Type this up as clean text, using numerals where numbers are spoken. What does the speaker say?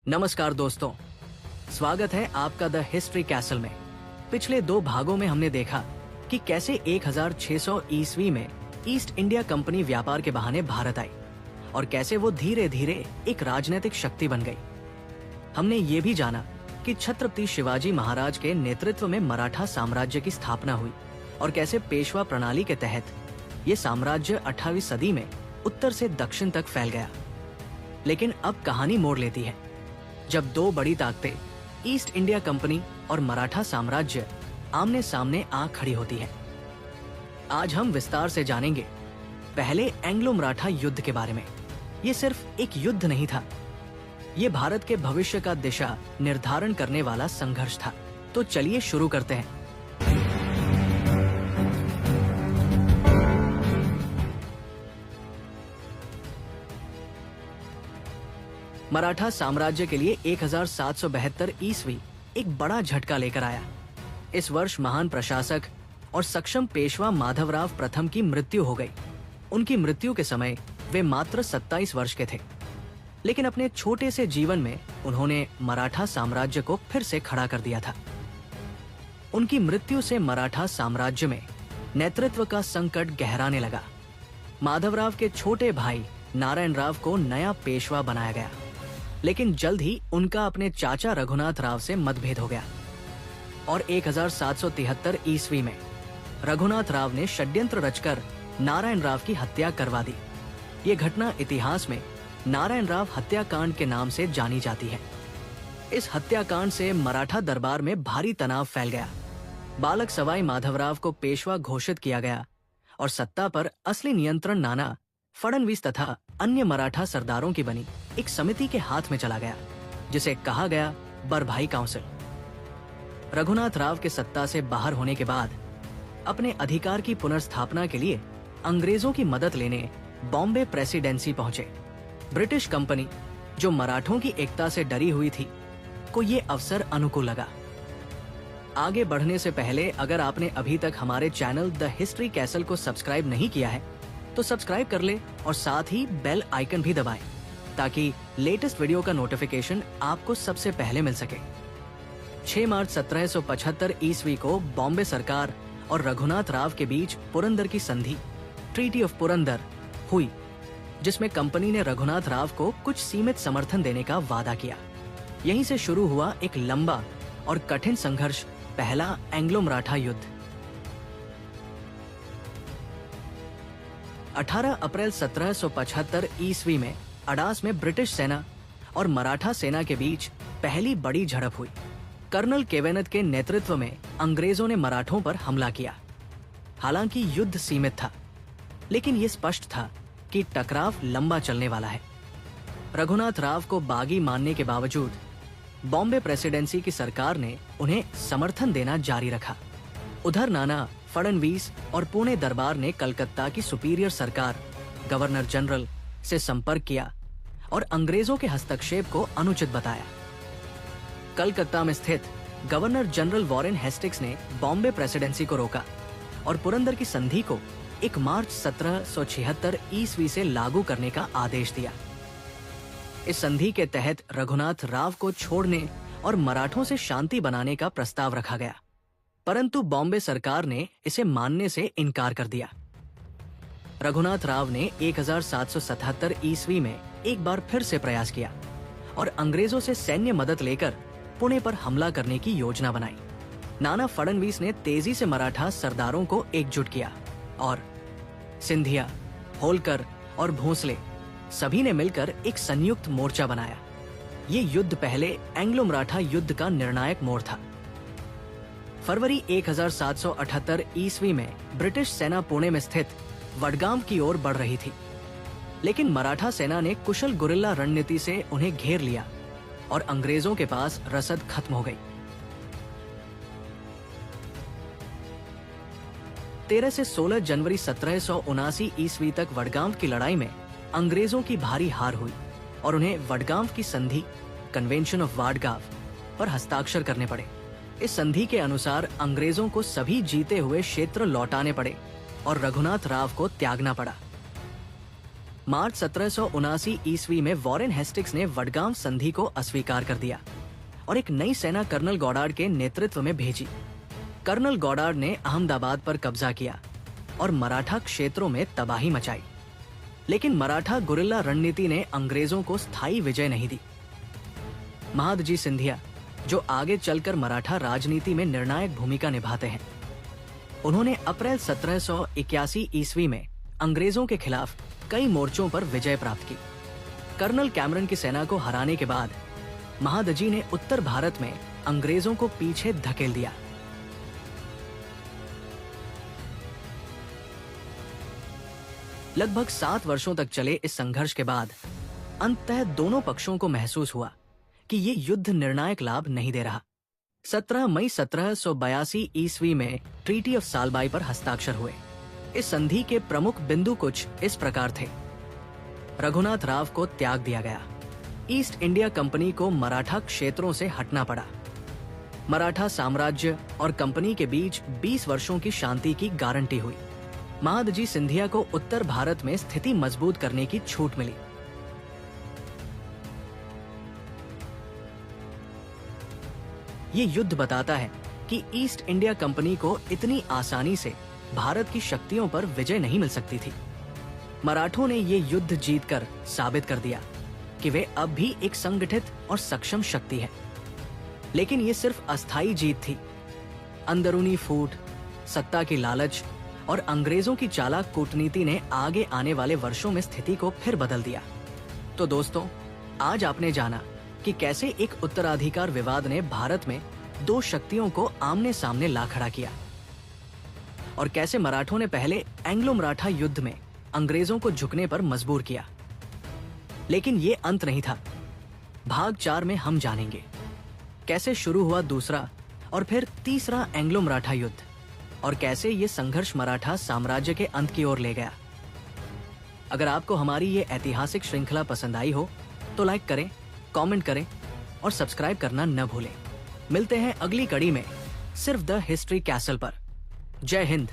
नमस्कार दोस्तों, स्वागत है आपका द हिस्ट्री कैसल में। पिछले 2 भागों में हमने देखा कि कैसे 1600 ईस्वी में ईस्ट इंडिया कंपनी व्यापार के बहाने भारत आई और कैसे वो धीरे धीरे एक राजनीतिक शक्ति बन गई। हमने ये भी जाना कि छत्रपति शिवाजी महाराज के नेतृत्व में मराठा साम्राज्य की स्थापना हुई और कैसे पेशवा प्रणाली के तहत ये साम्राज्य 18वीं सदी में उत्तर से दक्षिण तक फैल गया। लेकिन अब कहानी मोड़ लेती है जब 2 बड़ी ताकतें ईस्ट इंडिया कंपनी और मराठा साम्राज्य आमने सामने आ खड़ी होती हैं। आज हम विस्तार से जानेंगे पहले एंग्लो मराठा युद्ध के बारे में। ये सिर्फ एक युद्ध नहीं था, ये भारत के भविष्य का दिशा निर्धारण करने वाला संघर्ष था। तो चलिए शुरू करते हैं। मराठा साम्राज्य के लिए 1772 ईस्वी एक बड़ा झटका लेकर आया। इस वर्ष महान प्रशासक और सक्षम पेशवा माधवराव प्रथम की मृत्यु हो गई। उनकी मृत्यु के समय वे मात्र 27 वर्ष के थे, लेकिन अपने छोटे से जीवन में उन्होंने मराठा साम्राज्य को फिर से खड़ा कर दिया था। उनकी मृत्यु से मराठा साम्राज्य में नेतृत्व का संकट गहराने लगा। माधवराव के छोटे भाई नारायण राव को नया पेशवा बनाया गया, लेकिन जल्द ही उनका अपने चाचा रघुनाथ राव से मतभेद हो गया और 1773 ईस्वी में रघुनाथ राव ने षड्यंत्र रचकर नारायण राव की हत्या करवा दी। ये घटना इतिहास में नारायण राव हत्याकांड के नाम से जानी जाती है। इस हत्याकांड से मराठा दरबार में भारी तनाव फैल गया। बालक सवाई माधवराव को पेशवा घोषित किया गया और सत्ता पर असली नियंत्रण नाना फडणवीस तथा अन्य मराठा सरदारों की बनी एक समिति के हाथ में चला गया, जिसे कहा गया बरभाई काउंसिल। रघुनाथ राव के सत्ता से बाहर होने के बाद अपने अधिकार की पुनर्स्थापना के लिए अंग्रेजों की मदद लेने बॉम्बे प्रेसिडेंसी पहुंचे। ब्रिटिश कंपनी, जो मराठों की एकता से डरी हुई थी, को ये अवसर अनुकूल लगा। आगे बढ़ने से पहले अगर आपने अभी तक हमारे चैनल द हिस्ट्री कैसल को सब्सक्राइब नहीं किया है तो सब्सक्राइब कर ले और साथ ही बेल आइकन भी दबाएं ताकि लेटेस्ट वीडियो का नोटिफिकेशन आपको सबसे पहले मिल सके। 6 मार्च 1775 ईस्वी को बॉम्बे सरकार और रघुनाथ राव के बीच पुरंदर की संधि ट्रीटी ऑफ पुरंदर हुई, जिसमें कंपनी ने रघुनाथ राव को कुछ सीमित समर्थन देने का वादा किया। यहीं से शुरू हुआ एक लंबा और कठिन संघर्ष, पहला एंग्लो मराठा युद्ध। 18 अप्रैल 1775 ईस्वी में अडास में ब्रिटिश सेना और मराठा सेना के बीच पहली बड़ी झड़प हुई। कर्नल केवेनेथ के नेतृत्व में अंग्रेजों ने मराठों पर हमला किया। हालांकि युद्ध सीमित था, लेकिन यह स्पष्ट था कि टकराव लंबा चलने वाला है। रघुनाथ राव को बागी मानने के बावजूद बॉम्बे प्रेसिडेंसी की सरकार ने उन्हें समर्थन देना जारी रखा। उधर नाना फडणवीस और पुणे दरबार ने कलकत्ता की सुपीरियर सरकार गवर्नर जनरल से संपर्क किया और अंग्रेजों के हस्तक्षेप को अनुचित बताया। कलकत्ता में स्थित गवर्नर जनरल वॉरेन हेस्टिंग्स ने बॉम्बे प्रेसिडेंसी को रोका और पुरंदर की संधि को 1 मार्च 1776 ईस्वी से लागू करने का आदेश दिया। इस संधि के तहत रघुनाथ राव को छोड़ने और मराठों से शांति बनाने का प्रस्ताव रखा गया, परंतु बॉम्बे सरकार ने इसे मानने से इनकार कर दिया। रघुनाथ राव ने 1777 ईस्वी में एक बार फिर से प्रयास किया और अंग्रेजों से सैन्य मदद लेकर पुणे पर हमला करने की योजना बनाई। नाना फडणवीस ने तेजी से मराठा सरदारों को एकजुट किया और सिंधिया, होलकर और भोसले सभी ने मिलकर एक संयुक्त मोर्चा बनाया। ये युद्ध पहले एंग्लो मराठा युद्ध का निर्णायक मोड़ था। फरवरी 1778 ईस्वी में ब्रिटिश सेना पुणे में स्थित वडगाम की ओर बढ़ रही थी, लेकिन मराठा सेना ने कुशल गुरिल्ला रणनीति से उन्हें घेर लिया और अंग्रेजों के पास रसद खत्म हो गई। 13 से 16 जनवरी 1779 ईस्वी तक वडगाम की लड़ाई में अंग्रेजों की भारी हार हुई और उन्हें वडगाम की संधि कन्वेंशन ऑफ वाडगाव पर हस्ताक्षर करने पड़े। इस संधि के अनुसार अंग्रेजों को सभी जीते हुए क्षेत्र लौटाने पड़े और रघुनाथ राव को त्यागना पड़ा। मार्च 1779 ईस्वी में वॉरेन हेस्टिंग्स ने वडगांव संधि को अस्वीकार कर दिया और एक नई सेना कर्नल गॉडार्ड के नेतृत्व में भेजी। कर्नल गॉडार्ड ने अहमदाबाद पर कब्जा किया और मराठा क्षेत्रों में तबाही मचाई। लेकिन मराठा गुरिल्ला रणनीति ने अंग्रेजों को स्थायी विजय नहीं दी। महादजी सिंधिया, जो आगे चलकर मराठा राजनीति में निर्णायक भूमिका निभाते हैं, उन्होंने अप्रैल 1781 ईस्वी में अंग्रेजों के खिलाफ कई मोर्चों पर विजय प्राप्त की। कर्नल कैमरन की सेना को हराने के बाद महादजी ने उत्तर भारत में अंग्रेजों को पीछे धकेल दिया। लगभग 7 वर्षों तक चले इस संघर्ष के बाद अंततः दोनों पक्षों को महसूस हुआ कि ये युद्ध निर्णायक लाभ नहीं दे रहा। 17 मई 1782 ईस्वी में ट्रीटी ऑफ सालबाई पर हस्ताक्षर हुए। इस संधि के प्रमुख बिंदु कुछ इस प्रकार थे। रघुनाथ राव को त्याग दिया गया। ईस्ट इंडिया कंपनी को मराठा क्षेत्रों से हटना पड़ा। मराठा साम्राज्य और कंपनी के बीच 20 वर्षों की शांति की गारंटी हुई। महादजी सिंधिया को उत्तर भारत में स्थिति मजबूत करने की छूट मिली। ये युद्ध बताता है कि ईस्ट इंडिया कंपनी को इतनी आसानी से भारत की शक्तियों पर विजय नहीं मिल सकती थी। मराठों ने ये युद्ध जीतकर साबित कर दिया कि वे अब भी एक संगठित और सक्षम शक्ति है। लेकिन ये सिर्फ अस्थायी जीत थी। अंदरूनी फूट, सत्ता की लालच और अंग्रेजों की चालाक कूटनीति ने आगे आने वाले वर्षों में स्थिति को फिर बदल दिया। तो दोस्तों, आज आपने जाना कि कैसे एक उत्तराधिकार विवाद ने भारत में दो शक्तियों को आमने सामने ला खड़ा किया और कैसे मराठों ने पहले एंग्लो मराठा युद्ध में अंग्रेजों को झुकने पर मजबूर किया। लेकिन ये अंत नहीं था। भाग 4 में हम जानेंगे कैसे शुरू हुआ दूसरा और फिर तीसरा एंग्लो मराठा युद्ध और कैसे ये संघर्ष मराठा साम्राज्य के अंत की ओर ले गया। अगर आपको हमारी ये ऐतिहासिक श्रृंखला पसंद आई हो तो लाइक करें, कमेंट करें और सब्सक्राइब करना न भूलें। मिलते हैं अगली कड़ी में सिर्फ द हिस्ट्री कैसल पर। जय हिंद।